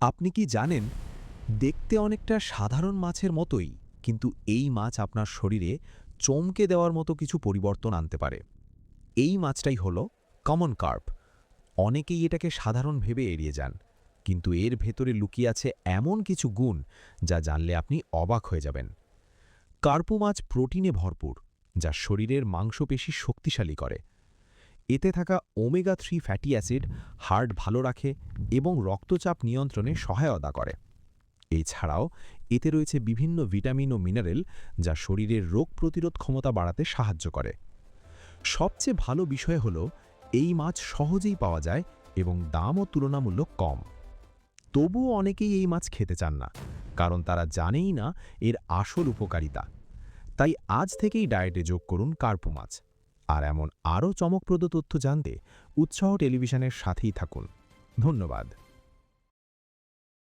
আপনি কি জানেন, দেখতে অনেকটা সাধারণ মাছের মতোই, কিন্তু এই মাছ আপনার শরীরে চমকে দেওয়ার মতো কিছু পরিবর্তন আনতে পারে। এই মাছটাই হলো কমন কার্প। অনেকেই এটাকে সাধারণ ভেবে এড়িয়ে যান, কিন্তু এর ভেতরে লুকিয়ে আছে এমন কিছু গুণ যা জানলে আপনি অবাক হয়ে যাবেন। কার্পো মাছ প্রোটিনে ভরপুর, যা শরীরের মাংসপেশি শক্তিশালী করে। এতে থাকা ওমেগা 3 ফ্যাটি অ্যাসিড হার্ট ভালো রাখে এবং রক্তচাপ নিয়ন্ত্রণে সহায়তা করে। এছাড়াও এতে রয়েছে বিভিন্ন ভিটামিন ও মিনারেল, যা শরীরের রোগ প্রতিরোধ ক্ষমতা বাড়াতে সাহায্য করে। সবচেয়ে ভালো বিষয় হলো এই মাছ সহজেই পাওয়া যায় এবং দামও তুলনামূলক কম। তবুও অনেকেই এই মাছ খেতে চান না, কারণ তারা জানেই না এর আসল উপকারিতা। তাই আজ থেকেই ডায়েটে যোগ করুন কার্পো মাছ। আর এমন আরও চমকপ্রদ তথ্য জানতে উৎসাহ টেলিভিশনের সাথেই থাকুন। ধন্যবাদ।